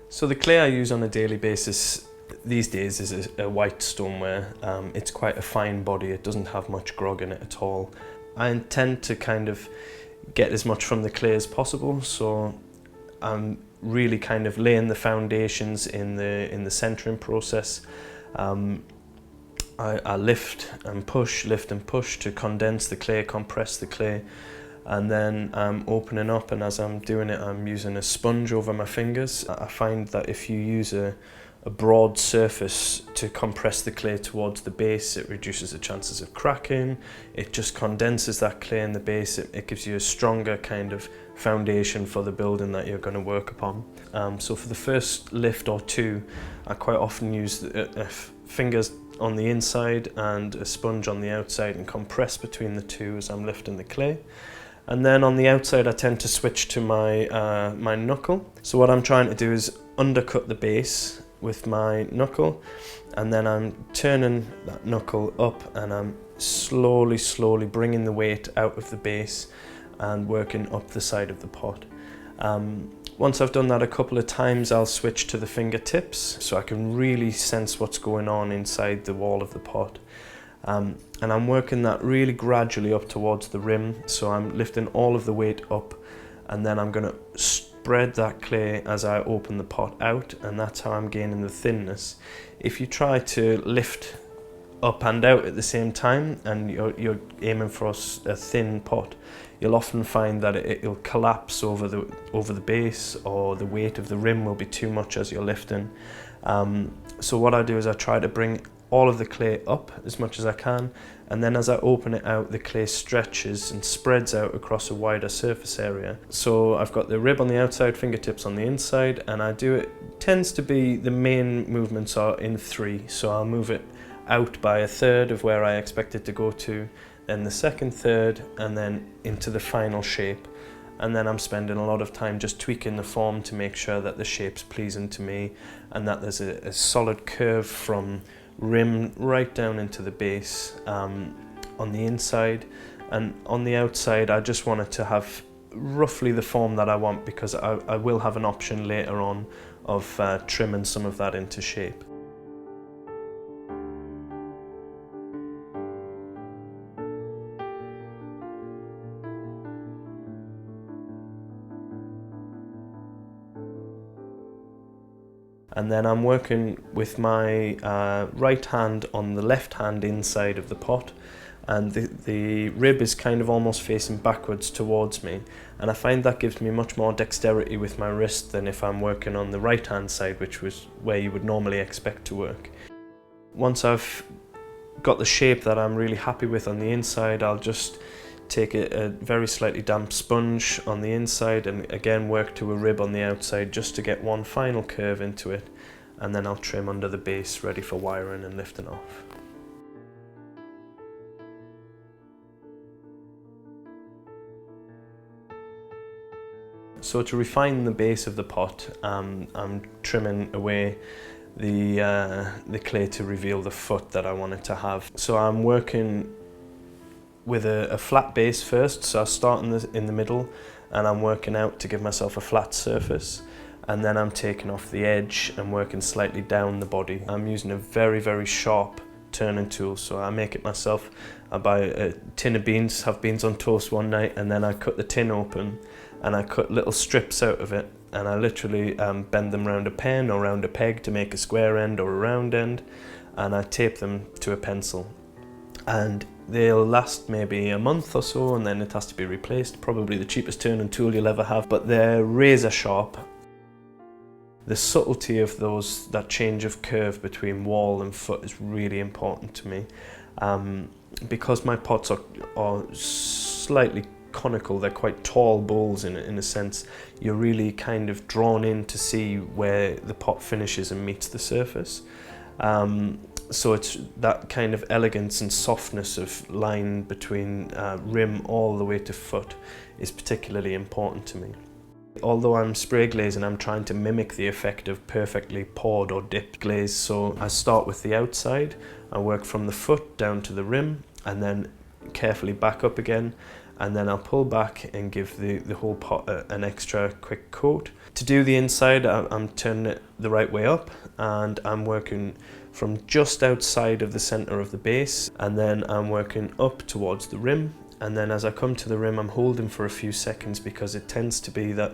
So the clay I use on a daily basis these days is a white stoneware. It's quite a fine body, it doesn't have much grog in it at all. I intend to kind of get as much from the clay as possible, so I'm really kind of laying the foundations in the centering process. I lift and push to condense the clay, compress the clay, and then I'm opening up, and as I'm doing it I'm using a sponge over my fingers. I find that if you use a broad surface to compress the clay towards the base, it reduces the chances of cracking, it just condenses that clay in the base, it gives you a stronger kind of foundation for the building that you're going to work upon. So for the first lift or two, I quite often use fingers on the inside and a sponge on the outside and compress between the two as I'm lifting the clay. And then on the outside I tend to switch to my knuckle. So what I'm trying to do is undercut the base with my knuckle, and then I'm turning that knuckle up and I'm slowly bringing the weight out of the base and working up the side of the pot. Once I've done that a couple of times, I'll switch to the fingertips so I can really sense what's going on inside the wall of the pot. And I'm working that really gradually up towards the rim, so I'm lifting all of the weight up, and then I'm going to spread that clay as I open the pot out, and that's how I'm gaining the thinness. If you try to lift up and out at the same time and you're aiming for a thin pot, you'll often find that it'll collapse over the base, or the weight of the rim will be too much as you're lifting. So what I do is I try to bring all of the clay up as much as I can, and then as I open it out, the clay stretches and spreads out across a wider surface area. So I've got the rib on the outside, fingertips on the inside, and tends to be, the main movements are in three. So I'll move it out by a third of where I expect it to go to, then the second third, and then into the final shape. And then I'm spending a lot of time just tweaking the form to make sure that the shape's pleasing to me and that there's a solid curve from rim right down into the base on the inside. And on the outside I just want it to have roughly the form that I want, because I will have an option later on of trimming some of that into shape. And then I'm working with my right hand on the left hand inside of the pot, and the rib is kind of almost facing backwards towards me, and I find that gives me much more dexterity with my wrist than if I'm working on the right hand side, which was where you would normally expect to work. Once I've got the shape that I'm really happy with on the inside, I'll just take a very slightly damp sponge on the inside and again work to a rib on the outside just to get one final curve into it, and then I'll trim under the base ready for wiring and lifting off. So to refine the base of the pot, I'm trimming away the clay to reveal the foot that I want it to have. So I'm working with a flat base first, so I start in the middle and I'm working out to give myself a flat surface, and then I'm taking off the edge and working slightly down the body. I'm using a very sharp turning tool, so I make it myself. I buy a tin of beans, have beans on toast one night, and then I cut the tin open and I cut little strips out of it, and I literally bend them round a pen or round a peg to make a square end or a round end, and I tape them to a pencil. And they'll last maybe a month or so, and then it has to be replaced. Probably the cheapest turning tool you'll ever have, but they're razor sharp. The subtlety of that change of curve between wall and foot is really important to me. Because my pots are slightly conical, they're quite tall bowls in a sense, you're really kind of drawn in to see where the pot finishes and meets the surface. So it's that kind of elegance and softness of line between rim all the way to foot is particularly important to me. Although I'm spray glazing, I'm trying to mimic the effect of perfectly poured or dipped glaze. So I start with the outside, I work from the foot down to the rim, and then carefully back up again, and then I'll pull back and give the whole pot an extra quick coat. To do the inside, I'm turning it the right way up, and I'm working from just outside of the center of the base, and then I'm working up towards the rim. And then as I come to the rim, I'm holding for a few seconds, because it tends to be that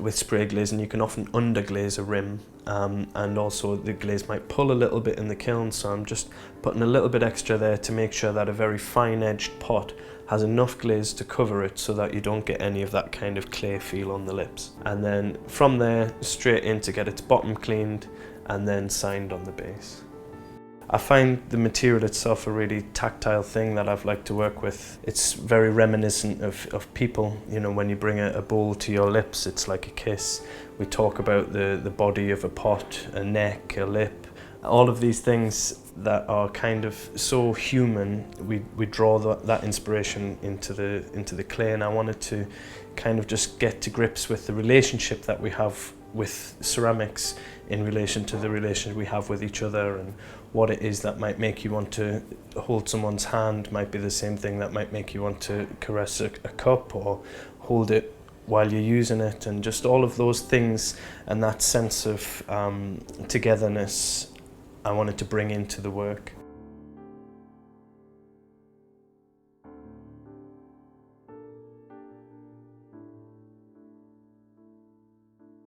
with spray glazing you can often underglaze a rim, and also the glaze might pull a little bit in the kiln, so I'm just putting a little bit extra there to make sure that a very fine edged pot has enough glaze to cover it so that you don't get any of that kind of clay feel on the lips. And then from there straight in to get its bottom cleaned and then signed on the base. I find the material itself a really tactile thing that I've liked to work with. It's very reminiscent of people. You know, when you bring a bowl to your lips, it's like a kiss. We talk about the body of a pot, a neck, a lip. All of these things that are kind of so human, we draw that inspiration into the clay, and I wanted to kind of just get to grips with the relationship that we have with ceramics in relation to the relationship we have with each other, and what it is that might make you want to hold someone's hand might be the same thing that might make you want to caress a cup or hold it while you're using it, and just all of those things and that sense of togetherness I wanted to bring into the work.